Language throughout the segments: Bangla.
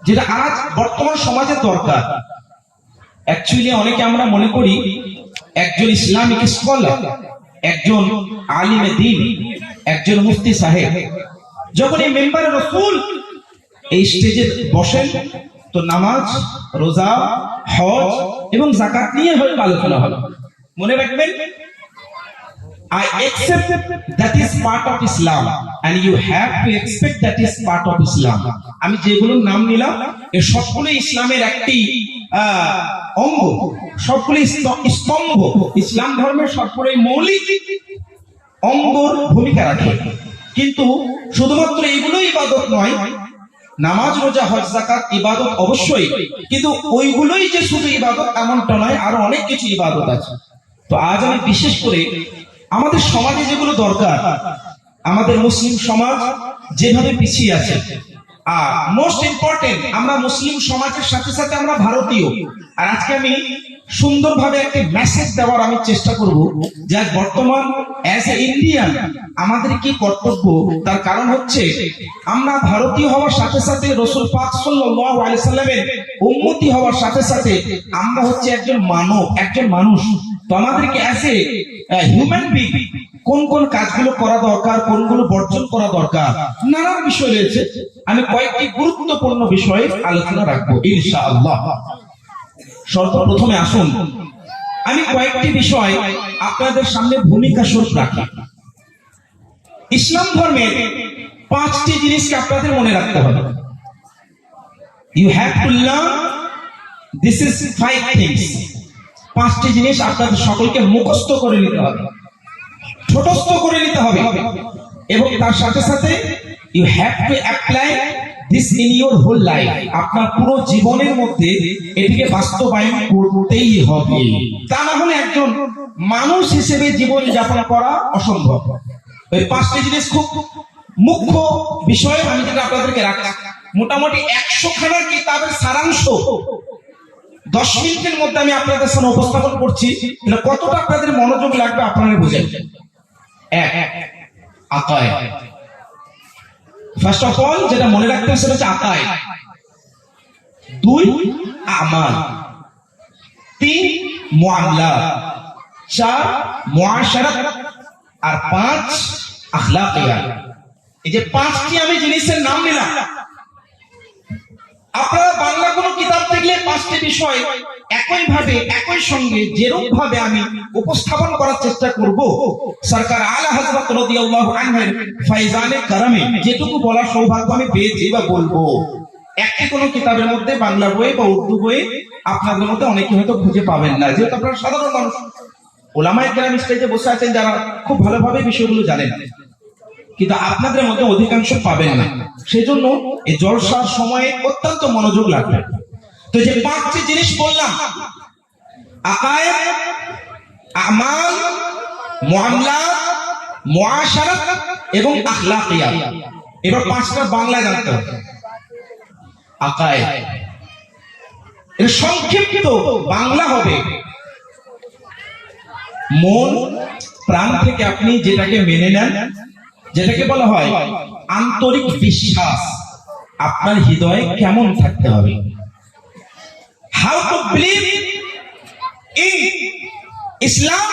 যেটা আজ বর্তমান সমাজের দরকার। অ্যাকচুয়ালি অনেকে আমরা মনে করি একজন ইসলামিক স্কলার, একজন আলিমে দ্বীন, একজন মুফতি সাহেব যখন এই মেম্বারে রাসূল এই স্টেজে বসেন তো নামাজ, রোজা, হজ এবং যাকাত নিয়ে হয়তো আলোচনা হবে। মনে রাখবেন, I accept that is part of Islam and you have to expect that is part of Islam. আমি যেগুলো নাম নিলাম এই সবগুলো ইসলামের একটি অঙ্গ, সবগুলো স্তম্ভ। ইসলাম ধর্মের সবগুলোই মৌলিক অঙ্গর ভূমিকা রাখে, কিন্তু শুধুমাত্র এইগুলোই ইবাদত নয়। নামাজ, রোজা, হজ, যাকাত ইবাদত অবশ্যই, কিন্তু ওইগুলোই যে শুধু ইবাদত এমনটা নয়, আরো অনেক কিছু ইবাদত আছে। তো আজ আমি বিশেষ করে আমাদের সমাজে যেগুলো দরকার, আমাদের মুসলিম সমাজ যেভাবে পিছিয়ে আছে, আর মোস্ট ইম্পর্টেন্ট আমরা মুসলিম সমাজের সাথে সাথে আমরা ভারতীয়। আর আজকে আমি সুন্দরভাবে একটা মেসেজ দেওয়ার আমি চেষ্টা করব যে বর্তমান অ্যাজ এ ইন্ডিয়ান আমাদের কি কর্তব্য। তার কারণ হচ্ছে আমরা ভারতীয় হওয়ার সাথে সাথে রাসূল পাক সাল্লাল্লাহু আলাইহি সাল্লামের উম্মতি হওয়ার সাথে সাথে আমরা হচ্ছে একজন মানব, একজন মানুষ। তো আমাদেরকে অ্যাজ এ হিউম্যান বিং কোন কোন কাজগুলো করা দরকার, কোনগুলো বর্জন করা দরকার, নানান বিষয় রয়েছে। আমি কয়েকটি গুরুত্বপূর্ণ বিষয়ে আলোচনা রাখবো ইনশাআল্লাহ। সর্বপ্রথমে আসুন আমি কয়েকটি বিষয় আপনাদের সামনে ভূমিকা স্বরূপ রাখি। ইসলাম ধর্মের 5টি জিনিসকে আপনাদের মনে রাখতে হবে। You have to learn this is 5 things. 5টি জিনিস আপনাদের সকলকে মুখস্থ করে নিতে হবে, ঠোঁটস্থ করে নিতে হবে, এবং তার সাথে সাথে you have to apply this in your whole life. আপনার পুরো জীবনের মধ্যে এটিকে বাস্তবায়ন করতেই হবে, তা না হলে একজন মানুষ হিসেবে জীবন যাপন করা অসম্ভব। এই 5টি জিনিস খুব মুখ্য বিষয় আমি যেটা আপনাদেরকে রাখছি। মোটামুটি 100 খানা কিতাবের সারাংশ 10 মিনিটের মধ্যে আমি আপনাদের সামনে উপস্থাপন করছি। কতটা আপনাদের মনোযোগ লাগবে আপনারা বুঝেন। 1 আকায়েদ। ফার্স্ট অফ অল যেটা মনে রাখতে হবে সেটা হচ্ছে আকায়েদ। 2 আমাল। 3 মুআমালাত। 4 মুআশারাত। আর 5 আখলাকিয়াত। এই যে 5টি আমি জিনিসের নাম নিলাম, আপনারা বাংলা কোন কিতাব দেখলে 5টি বিষয় একই ভাবে একই সঙ্গে যেরকম ভাবে আমি উপস্থাপন করার চেষ্টা করব, সরকার আলা হযরত রাদিয়াল্লাহু আনহুর ফায়জানে কারামে যেটুকু বলার সৌভাগ্য আমি পেয়েছি বা বলবো, একটি কোন কিতাবের মধ্যে বাংলা বই বা উর্দু বই আপনাদের মধ্যে অনেকে হয়তো খুঁজে পাবেন না, যেহেতু আপনারা সাধারণ মানুষ। ওলামায়ে কেরাম স্টেজে বসে আছেন যারা খুব ভালোভাবে বিষয়গুলো জানেন, কিন্তু আপনাদের মধ্যে অধিকাংশ পাবেন না। সেজন্য এই জলসার সময়ে অত্যন্ত মনোযোগ লাগবে। তো যে 5টি জিনিস বললাম, আকায়েদ, আমাল, মুআমালাত, মুআশারাত এবং আখলাকিয়াত। এবার 5টা বাংলা জানতে হবে। আকায়েদ এর সংক্ষিপ্ত বাংলা হবে মন প্রাণ থেকে আপনি যেটাকে মেনে নেন, যেটাকে বলা হয় আন্তরিক বিশ্বাস। আপনার হৃদয়ে কেমন থাকতে হবে, হাউ টু বিলিভ ইন ইসলাম।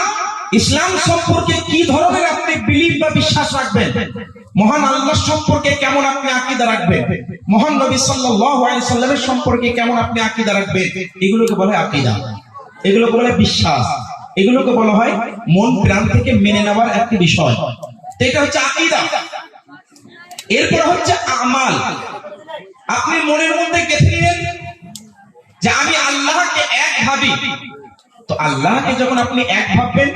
ইসলাম সম্পর্কে কি ধরনের আপনি বিলিভ বা বিশ্বাস রাখবেন, মহান আল্লাহ সম্পর্কে কেমন আপনি আকীদা রাখবেন, মহান নবী সাল্লাল্লাহু আলাইহি সাল্লামের সম্পর্কে কেমন আপনি আকীদা রাখবেন, এগুলোকে বলা হয় আকীদা, এগুলোকে বলা হয় বিশ্বাস, এগুলোকে বলা হয় মন প্রাণ থেকে মেনে নেওয়ার একটি বিষয়। এটা হচ্ছে আকীদা। এরপর হচ্ছে আমাল। আপনি মনের মধ্যে গেঁথে নিলেন যে আমি আল্লাহকে এক ভাবি। তো আল্লাহকে যখন আপনি এক ভাববেন,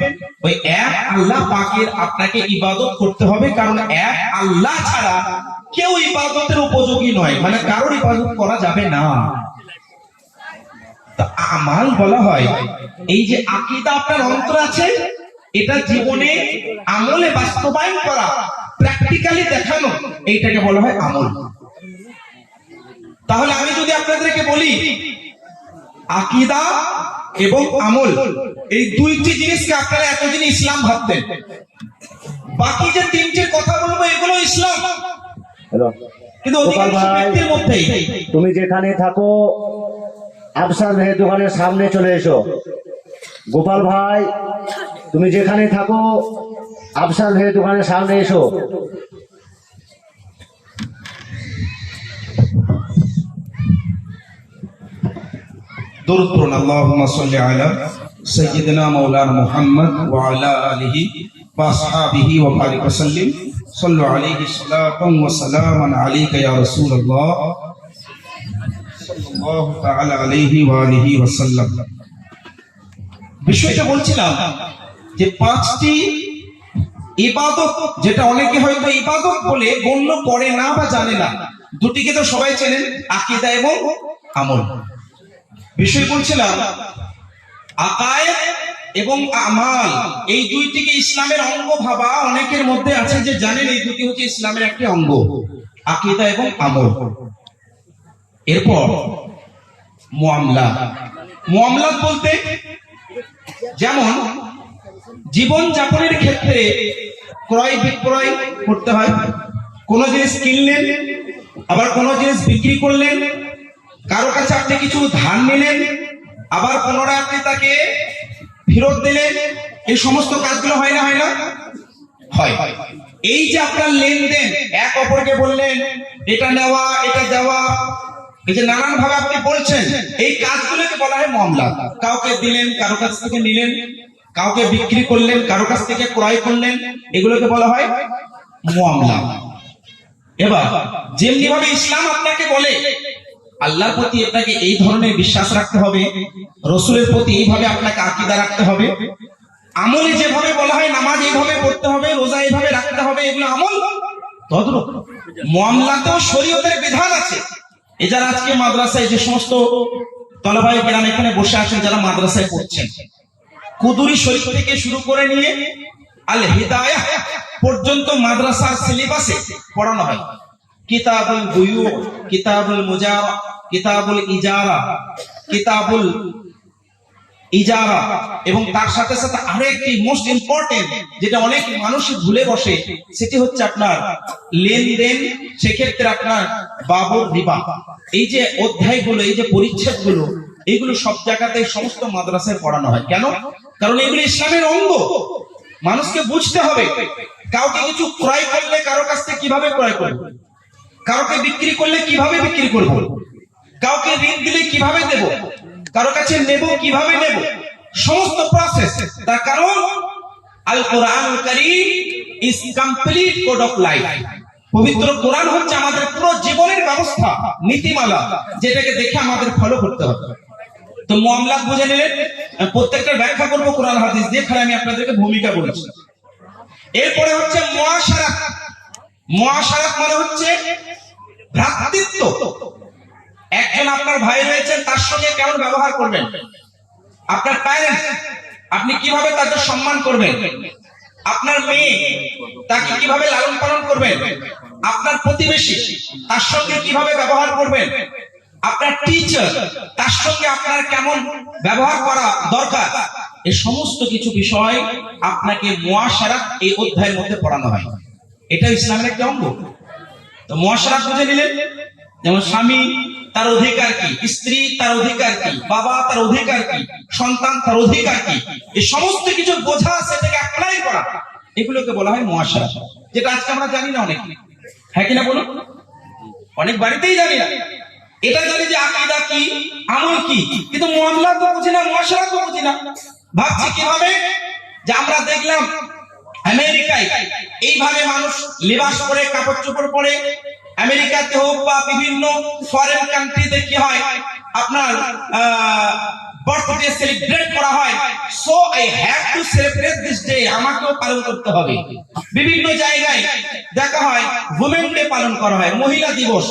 ওই এক আল্লাহ পাকের আপনাকে ইবাদত করতে হবে, কারণ এক আল্লাহ ছাড়া কেউ ইবাদতের উপযোগী নয়, মানে কারোর ইবাদত করা যাবে না। তো আমাল বলা হয় এই যে আকীদা আপনার অন্তরে আছে, এটা জীবনে আমলে বাস্তবায়ন করা, প্র্যাকটিক্যালি দেখানো, এইটাকে বলা হয় আমল। তাহলে আমি যদি আপনাদেরকে বলি আকীদা এবং আমল, এই 2টি জিনিসকে আপনারা এতদিন ইসলাম ভাবতেন, বাকি যে 3টির কথা বলবো এগুলো ইসলাম। কিন্তু গোপাল অধিকাংশ ভাই, ব্যক্তির মধ্যেই তুমি যেখানে থাকো আফসার ভাইয়ের দোকানের সামনে চলে এসো। গোপাল ভাই, তুমি যেখানে থাকো আফসার ভাইয়ের দোকানের সামনে এসো। দরুদ পড়ুন, আল্লাহুম্মা সাল্লি আলা সাইয়্যিদিনা মাওলানা মুহাম্মদ ওয়া আলা আলিহি ওয়া আসহাবিহি ওয়া বারিক ওয়া সাল্লিম। সাল্লু আলাইহি সালাতান ওয়া সালামান আলাইকা ইয়া রাসূলুল্লাহ সাল্লাল্লাহু তাআলা আলাইহি ওয়া আলিহি ওয়া সাল্লাম। বিষয়টা বলছিলাম যে পাঁচটি ইবাদত, যেটা অনেকে হয়তো ইবাদত বলে গণ্য করে না বা জানে না, দুটিকে তো সবাই চেনেন, আকীদা এবং আমল। বিষয় বলছিলাম আকায়েদ এবং আমাল, এই দুইটিকে ইসলামের অঙ্গ ভাবা অনেকের মধ্যে আছে যে জানেন এই দুটি হচ্ছে ইসলামের একটি অঙ্গ, আকীদা এবং আমল। এরপর মুআমলাত বলতে যেমন জীবন যাপনের ক্ষেত্রে ক্রয় বিক্রয় করতে হয়, কোন জিনিস কিনলেন আবার কোন জিনিস বিক্রি করলেন, কারো কাছে আপনি কিছু ধার নিলেন আবার পুনরায় আপনি তাকে ফেরত দিলেন, এই সমস্ত কাজগুলো হয় না হয়। এই যে আপনার লেনদেন, এক অপরকে বললেন এটা নেওয়া এটা দেওয়া, এই যে নানান ভাবে আপনি বলছেন, এই কাজগুলোকে বলা হয় মুআমলাত। কাউকে দিলেন, কারো কাছ থেকে নিলেন, কাউকে বিক্রি করলেন, কারো কাছ থেকে ক্রয় করলেন, এগুলোকে বলা হয় মুআমলাত। এবার যেমনি ভাবে ইসলাম আপনাকে বলে আল্লাহর প্রতি আপনাকে এই ধরনের বিশ্বাস রাখতে হবে, রসুলের প্রতি এইভাবে আপনাকে আকীদা রাখতে হবে, আমলে যেভাবে বলা হয় নামাজ এইভাবে পড়তে হবে, রোজা এইভাবে রাখতে হবে, এগুলো আমল, তদ্রূপ মুআমলাতেও শরীয়তের বিধান আছে। এই যারা আজকে মাদ্রাসায় যে সমস্ত তলাবাই কেরাম এখানে বসে আছেন, যারা মাদ্রাসায় পড়ছেন, কুদুরি শরীফ থেকে শুরু করে নিয়ে আল হিদায়াহ পর্যন্ত মাদ্রাসার সিলেবাসে পড়ানো হয়। কিতাবুল বুয়ু, কিতাবুল মুজারা, কিতাবুল ইজারা, কিতাবুল ইজারা, এবং তার সাথে সাথে আরেকটি মোস্ট ইম্পর্টেন্ট যেটা অনেক মানুষ ভুলে বসে, সেটি হচ্ছে আপনার লেনদেন। সেক্ষেত্রে আপনার বাবুর রিবা, এই যে অধ্যায়গুলো, এই যে পরিচ্ছেদগুলো, এগুলো সব জায়গাতে সমস্ত মাদ্রাসায় পড়ানো হয়। কেন? কারণ এগুলো ইসলামের অঙ্গ, মানুষকে বুঝতে হবে। কাউকে কিছু ক্রয় করলে কারো কাছ থেকে কিভাবে ক্রয় করবো, কাউকে বিক্রি করলে কিভাবে বিক্রি করব, কাউকে ঋণ দিলে কিভাবে দেব, কারো কাছে নেব কিভাবে নেব, সমস্ত প্রসেস। তার কারণ আল কোরআনুল কারীম is complete code of life. পবিত্র কোরআন হচ্ছে আমাদের পুরো জীবনের ব্যবস্থা, নীতিমালা, যেটাকে দেখে আমাদের ফলো করতে হবে। তো মুআমলাত বুঝে নিলেন, প্রত্যেকটা ব্যাখ্যা করব কোরআন হাদিস দিয়ে, খালি আমি আপনাদেরকে ভূমিকা বলছি। এরপরে হচ্ছে মুআশারাত। মুআশারাত মানে হচ্ছে ভ্রাতৃত্ব। একজন আপনার ভাই রয়েছেন, তার সঙ্গে কেমন ব্যবহার করবেন, আপনার প্যারেন্টস আপনি কিভাবে তাদের সম্মান করবেন, আপনার মেয়ে তাকে কিভাবে লালন পালন করবেন, আপনার প্রতিবেশী তার সঙ্গে কিভাবে ব্যবহার করবেন, আপনার টিচার তার সঙ্গে আপনার কেমন ব্যবহার করা দরকার, এই সমস্ত কিছু বিষয় আপনাকে মুআশারাত এই অধ্যায়ের মধ্যে পড়ানো হয়। এটা ইসলামের একটা অঙ্গ। তো মুআশারাত বুঝে নিলেন, যেমন স্বামী তার অধিকার কি, স্ত্রী তার অধিকার কি, বাবা তার অধিকার কি, সন্তান তার অধিকার কি, এই সমস্ত কিছু বোঝা, সেটাকে অ্যাপ্লাই করা, এগুলোকে বলা হয় মুআশারাত। যেটা আজকে আমরা জানি না অনেক, হ্যাঁ কিনা বলুন? অনেক বাড়িতেই জানি না। এটা জানি যে আকীদা কি, আমল কি, কিন্তু মুআমলাত তো বুঝি না, মুআশারাত তো বুঝি না। ভাবছি কিভাবে যে আমরা দেখলাম আমেরিকায় এইভাবে মানুষ লিবাস পরে, কাপড় চোপড় পরে, আমেরিকাতে হোক বা বিভিন্ন ফরেন কান্ট্রিতে কি হয়, আপনার বার্থডে সেলিব্রেট করা হয়। So I have to celebrate this day, আমাকেও পালন করতে হবে। বিভিন্ন জায়গায় দেখা হয় উমেন ডে পালন করা হয়, মহিলা দিবস।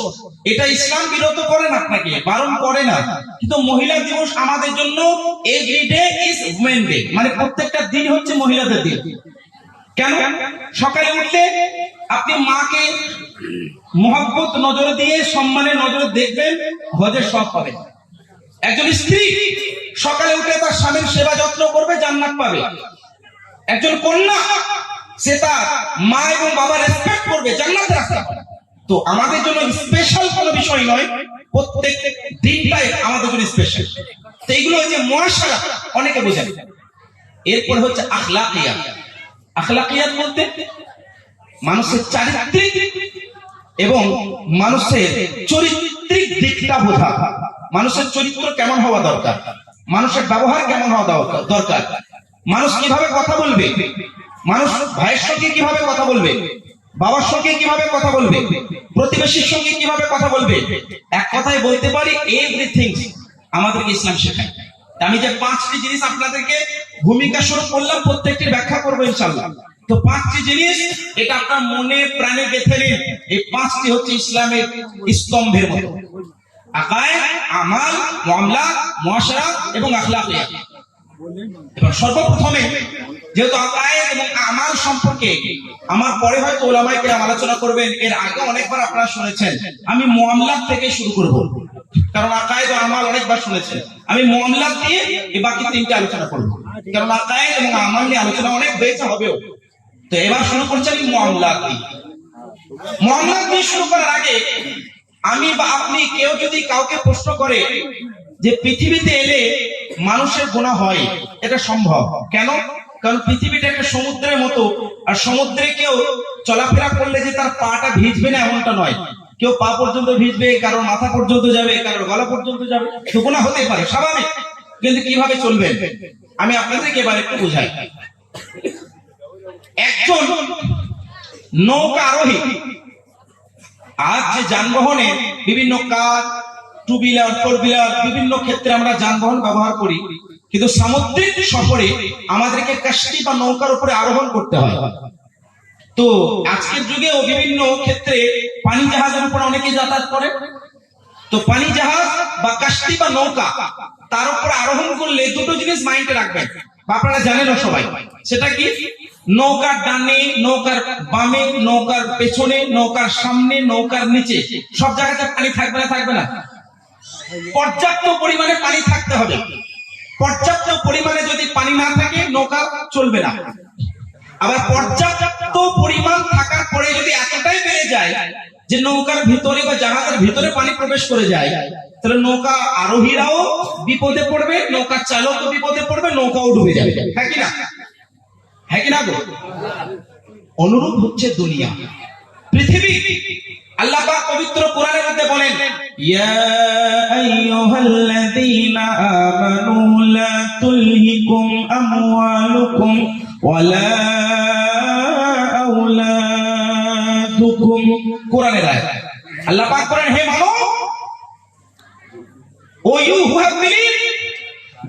এটা ইসলাম বিরত করে না, আপনাকে বারণ করে না, কিন্তু মহিলা দিবস আমাদের জন্য every day is women day, মানে প্রত্যেকটা দিন হচ্ছে মহিলাদের দিন। কেন? সকালে উঠলে আপনি মাকে মহব্বত নজরে দিয়ে, সম্মানের নজরে দেখবেন, হজের সওয়াব পাবেন। একজন স্ত্রী সকালে উঠে তার স্বামীর সেবা যত্ন করবে, জান্নাত পাবে। একজন কন্যা সে তার মা এবং বাবার রেসপেক্ট করবে, জান্নাতের রাস্তা পাবে। তো আমাদের জন্য স্পেশাল কোনো বিষয় নয়, প্রত্যেক দিনটাই আমাদের জন্য স্পেশাল। তো এইগুলো হচ্ছে মুআশারা, অনেকে বোঝেন। এরপর হচ্ছে আখলাকিয়াত। আখলাকিয়াত বলতে মানুষের চারিত্রিক এবং মানুষের চরিত্রিক দিকটা বোঝা। মানুষের চরিত্র কেমন হওয়া দরকার, মানুষের ব্যবহার কেমন হওয়া দরকার, মানুষ কিভাবে কথা বলবে, মানুষ ভাইয়ের সঙ্গে কিভাবে কথা বলবে, বাবার সঙ্গে কিভাবে কথা বলবে, প্রতিবেশীর সঙ্গে কিভাবে কথা বলবে। এক কথায় বলতে পারি এভরিথিং আমাদেরকে ইসলাম শেখায়। আমি যে 5টি জিনিস আপনাদেরকে ভূমিকা স্বরূপ বললাম, প্রত্যেকটি ব্যাখ্যা করবো ইনশাআল্লাহ। তো 5টি জিনিস, এটা আপনার মনে প্রাণে গেঁথে নিন। এই 5টি হচ্ছে ইসলামের স্তম্ভের মতো: আকায়েদ, আমাল, মুআমলাত, মুআশারাত এবং আখলাকিয়াত। এবার সর্বপ্রথমে যেহেতু আকায়েদ এবং আমাল সম্পর্কে আমার পরে হয়তো ওলামায়ে কেরাম আলোচনা করবেন, এর আগে অনেকবার আপনারা শুনেছেন, আমি মুআমলাত থেকে শুরু করব, কারণ আকায়েদ ও আমাল অনেকবার শুনেছেন। আমি মুআমলাত দিয়ে এই বাকি 3টা আলোচনা করব, কারণ আকায়েদ এবং আমাল নিয়ে আলোচনা অনেক হয়েছে, হবেও। তো এবার শুরু করছি আমি মুআমলাত দিয়ে। মুআমলাত দিয়ে শুরু করার আগে আমি বা আপনি কেউ যদি কাউকে প্রশ্ন করে যে পৃথিবীতে এলে মানুষের গুনাহ হয়, এটা সম্ভব কেন? কারণ পৃথিবীটা একটা সমুদ্রের মতো, আর সমুদ্রে কেউ চলাফেরা করলে যে তার পাটা ভিজবে না এমনটা নয়। কেউ পা পর্যন্ত ভিজবে, কারোর মাথা পর্যন্ত যাবে, কারোর গলা পর্যন্ত যাবে, তো গুনাহ হতে পারে, স্বাভাবিক। কিন্তু কিভাবে চলবেন আমি আপনাদেরকে এবার একটু বুঝাই। একজন নৌকা আরোহী, আজ যে যানবাহনে বিভিন্ন কার, 2 হুইলার, 4 হুইলার, বিভিন্ন ক্ষেত্রে আমরা যানবাহন ব্যবহার করি, কিন্তু সামুদ্রিক সফরে আমাদেরকে কাশতি বা নৌকার উপরে আরোহণ করতে হয়। তো আজকের যুগেও বিভিন্ন ক্ষেত্রে পানি জাহাজের উপর অনেকে যাতায়াত করে। তো পানি জাহাজ বা কাশতি বা নৌকা, তার উপরে আরোহণ করলে দুটো জিনিস মাইন্ডে রাখবেন, বা আপনারা জানেনও সবাই। সেটা কি? নৌকার ডানে, নৌকার বামে, নৌকার পেছনে, নৌকার সামনে, নৌকার নিচে সব জায়গাতে পানি থাকবে না? থাকবে না? পর্যাপ্ত পরিমাণে পানি থাকতে হবে। পর্যাপ্ত পরিমাণে যদি পানি না থাকে নৌকা চলবে না। আবার পর্যাপ্ত পরিমাণ থাকার পরে যদি এতটাই বেড়ে যায় যে নৌকার ভিতরে বা জাহাজের ভিতরে পানি প্রবেশ করে যায়, তাহলে নৌকা আরোহীরাও বিপদে পড়বে, নৌকা চালকও বিপদে পড়বে, নৌকাও ডুবে যাবে। হ্যাঁ কিনা? হ্যাঁ কিনা গো? অনুরূপ হচ্ছে দুনিয়া, পৃথিবী। আল্লাহ পাক পবিত্র কোরআনের মধ্যে বলেন, ইয়া আইয়ুহাল্লাযীনা আমানু লা তুলহিকুম আমওয়ালুকুম ওয়ালা আওলাদুকুম। কোরআনের আয়াত। আল্লাহ পাক বলেন, হে মানব, ও ইউ হু হ্যাভ বিলিভ,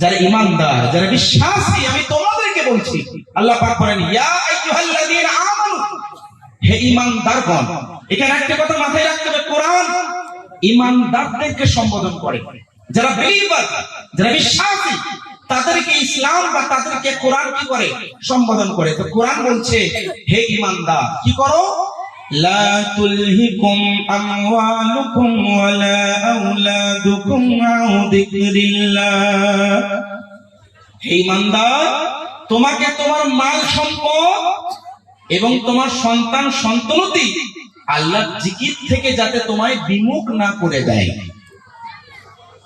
যারা ঈমানদার, যারা বিশ্বাসী, আমি তোমাদেরকে বলছি। আল্লাহ পাক বলেন, ইয়া আইয়ুহাল্লাযীনা আমানু, হে ঈমানদারগণ। এখানে একটা কথা মাথায় রাখতে হবে, কোরআন ঈমানদারদেরকে সম্বোধন করে। যারা বিলিভার, যারা বিশ্বাসী, তাদেরকে ইসলাম বা তাদেরকে কোরআন কি করে? সম্বোধন করে। তো কোরআন বলছে, হে ঈমানদার, কি করো? লা তুলহিকুম আমওয়ালুকুম ওয়ালা আওলাদুকুম আন যিকরিল্লাহ। হে ঈমানদার, তোমাকে তোমার মাল সম্পদ এবং তোমার সন্তান সন্ততি আল্লাহর জিকির থেকে যাতে তোমায় বিমুখ না করে দেয়।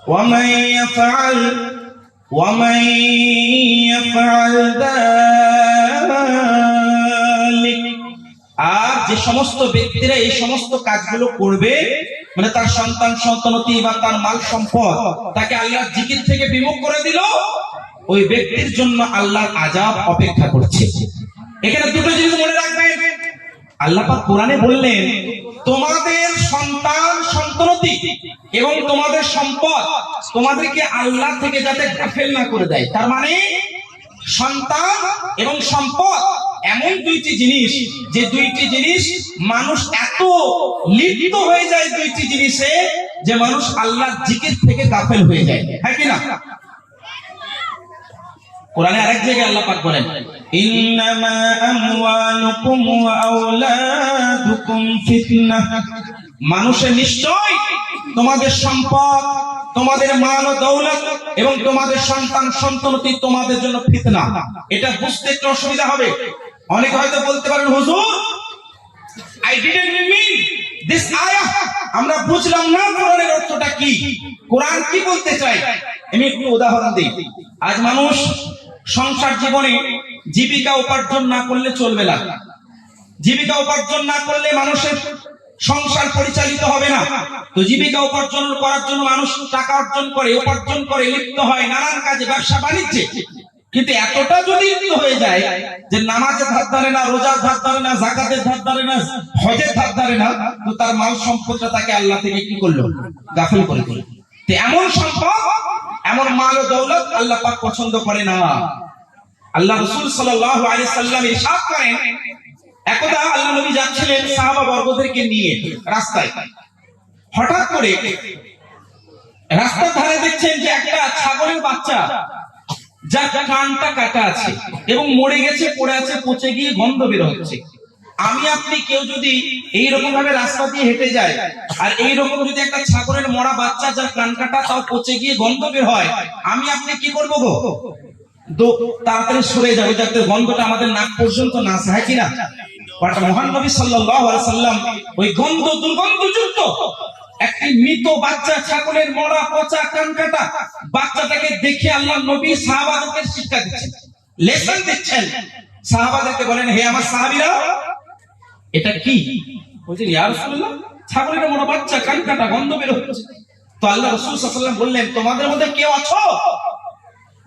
ওয়ামান ইয়াফআল যালিক, আর যে সমস্ত ব্যক্তিরা এই সমস্ত কাজগুলো করবে, মানে তার সন্তান সন্ততি বা তার মাল সম্পদ তাকে আল্লাহর জিকির থেকে বিমুখ করে দিল, ওই ব্যক্তির জন্য আল্লাহর আযাব অপেক্ষা করছে। এখানে দুটো জিনিস মনে রাখবেন। আল্লাহ পাক কোরআনে বললেন, তোমাদের সন্তান সন্ততি এবং তোমাদের সম্পদ তোমাদেরকে আল্লাহ থেকে যাতে গাফেল না করে দেয়। তার মানে সন্তান এবং সম্পদ এমন দুইটি জিনিস, যে দুইটি জিনিস মানুষ এত লিপ্ত হয়ে যায় দুইটি জিনিসে, যে মানুষ আল্লাহর জিকির থেকে গাফেল হয়ে যায়। হ্যাঁ কিনা? কোরআনে আরেক জায়গায় আল্লাহ পাক বলেন, ইন্নামা আমওয়ালুকুম ওয়া আওলাদুকুম ফিতনাহ, মানুষের নিশ্চয় তোমাদের সম্পদ, তোমাদের মাল ও দৌলত এবং তোমাদের সন্তান সন্ততি তোমাদের জন্য ফিতনা। এটা বুঝতে একটু অসুবিধা হবে। অনেকে হয়তো বলতে পারেন, হুজুর, I didn't mean দিস আয়াহ আমরা বুঝলাম না কোরআনের অর্থটা কি, কোরআন কি বলতে চায়। আমি একটু উদাহরণ দিই। আজ মানুষ সংসার জীবনে জীবিকা উপার্জন না করলে চলবে না, জীবিকা উপার্জন না করলে মানুষের সংসার পরিচালিত হবে না। তো জীবিকা উপার্জন করার জন্য মানুষ টাকা অর্জন করে, উপার্জন করে, লিপ্ত হয় নানান কাজে, ব্যবসা বাণিজ্যে। কিন্তু এতটা যদি লিপ্ত হয়ে যায় যে নামাজের ধার ধারে না, রোজার ধার ধারে না, যাকাতের ধার ধারে না, হজের ধার ধারে না, তো তার মাল সম্পদটা তাকে আল্লাহ থেকে কি করলো, গাফিল করে দিল। তো এমন সম্পদ, এমন মাল ও দৌলত আল্লাহ পাক পছন্দ করে না। আল্লাহ রাসূল সাল্লাল্লাহু আলাইহি সাল্লাম ইরশাদ করেন, একদা আল্লাহ নবী যাচ্ছিলেন সাহাবা বর্গদেরকে নিয়ে রাস্তায়। হঠাৎ করে রাস্তার ধারে দেখছেন যে একটা ছাগলের বাচ্চা, যার কানটা কাটা আছে এবং মরে গেছে, পড়ে আছে, পচে গিয়ে গন্ধ বের হচ্ছে। আমি আপনি কেউ যদি এইরকম ভাবে রাস্তা দিয়ে হেঁটে যায় আর এইরকম যদি একটা ছাগলের মরা বাচ্চা যার কান কাটা তাও পচে গিয়ে গন্ধ বের হয়, আমি আপনি কি করবো গো? তাড়াতাড়ি সরে যাবে যাতে গন্ধটা আমাদের নাক পর্যন্ত না আসে, হয় কিনা? বাট মহান নবী সাল্লাল্লাহু আলাইহি সাল্লাম ওই গন্ধ, দুর্গন্ধযুক্ত একটি মৃত বাচ্চা, ছাগলের মরা পচা কান কাটা বাচ্চাটাকে দেখে আল্লাহ নবী সাহাবাদেরকে শিক্ষা দিচ্ছেন, লেসন দিচ্ছেন। সাহাবাদেরকে বলেন, হে আমার সাহাবীরা, এটা কি? বলছেন, ইয়া রাসূলুল্লাহ, ছাগলের মরা বাচ্চা, কান কাটা, গন্ধ বের হচ্ছে। তো আল্লাহ রাসূল সাল্লাল্লাহু আলাইহি ওয়াসাল্লাম বললেন, তোমাদের মধ্যে কেউ আছো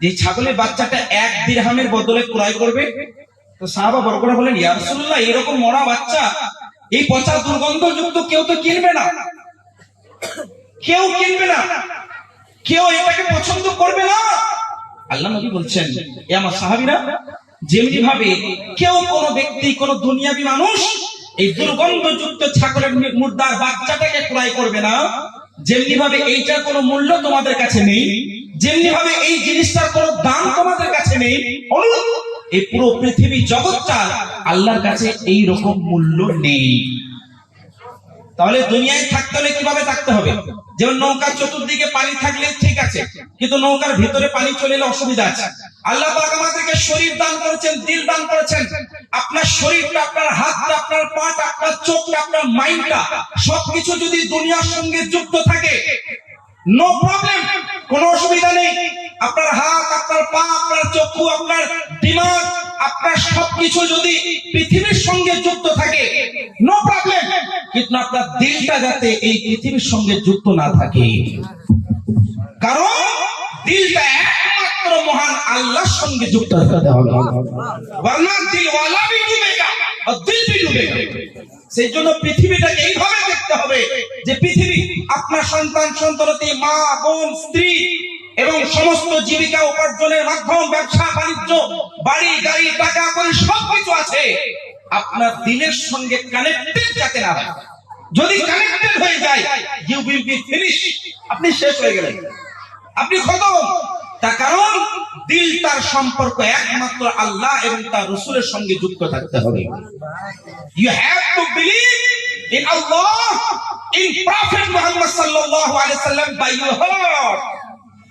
যে ছাগলের বাচ্চাটা 1 দিরহামের বদলে ক্রয় করবে? তো সাহাবা বর্গরা বলেন, ইয়া রাসূলুল্লাহ, এরকম মরা বাচ্চা, এই পচা দুর্গন্ধযুক্ত কেউ তো কিনবে না, কেউ কিনবে না, কেউ এটাকে পছন্দ করবে না। আল্লাহ নবী বলছেন, এ আমার সাহাবীরা, যেমনি ভাবে কেউ কোনো ব্যক্তি, কোনো দুনিয়াবী মানুষ এই দুর্গন্ধযুক্ত ছাগলের মুর্দার বাচ্চাটাকে ক্রয় করবে না, যেমনি ভাবে এইটার কোনো মূল্য তোমাদের কাছে নেই, যেমনি ভাবে এই জিনিসটার কোনো দাম তোমাদের কাছে নেই, এই পুরো পৃথিবী জগৎটা আল্লাহর কাছে এই রকম মূল্য নেই। তাহলে দুনিয়ায় থাকতে হলে কিভাবে থাকতে হবে? যেমন নৌকার চতুর্দিকে পানি থাকলে ঠিক আছে, কিন্তু নৌকার ভিতরে পানি চলে এলে অসুবিধা আছে। আল্লাহ পাক আমাদেরকে শরীর দান করেছেন, দিল দান করেছেন। আপনার শরীরটা, আপনার হাতটা, আপনার পাটা, আপনার চোখটা, আপনার মাইন্ডটা, সবকিছু যদি দুনিয়ার সঙ্গে যুক্ত থাকে, নো প্রবলেম, কোনো অসুবিধা নেই। আপনার হাত, আপনার পা, আপনার চক্ষু, আপনার দিমাগ, আপনার সবকিছু যদি পৃথিবীর সঙ্গে যুক্ত থাকে, নো প্রবলেম। কিন্তু আপনার দিলটা যাতে এই পৃথিবীর সঙ্গে যুক্ত না থাকে, কারণ দিলটা একমাত্র মহান আল্লাহর সঙ্গে যুক্ত থাকতে হবে, ওয়ারনা দিল ওয়ালা ভি ডুবেগা আর দিল ভি ডুবেগা। সেই জন্য পৃথিবীটাকে এইভাবে দেখতে হবে যে পৃথিবী আপনার সন্তান, সন্ততি, মা, বোন, স্ত্রী এবং সমস্ত জীবিকা উপার্জনের মাধ্যম, ব্যবসা বাণিজ্য, বাড়ি গাড়ি, টাকা কড়ি সবকিছু আছে, আপনার দিলের সঙ্গে কানেক্টেড যাতে না হয়। যদি কানেক্টেড হয়ে যায়, ইউ উইল বি ফিনিশ, আপনি শেষ হয়ে গেলেন, আপনি খতম। তার কারণ দিল, তার সম্পর্ক একমাত্র আল্লাহ এবং তার রাসূলের সঙ্গে যুক্ত থাকতে হবে। You have to believe in Allah, in Prophet Muhammad sallallahu alaihi wasallam by your heart.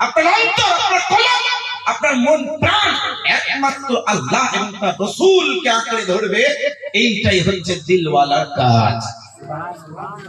আপনার অন্তর, আপনার কলব, আপনার মন প্রাণ একমাত্র আল্লাহ এবং তার রাসূলকে আঁকড়ে ধরবে। এইটাই হচ্ছে দিলওয়ালার কাজ।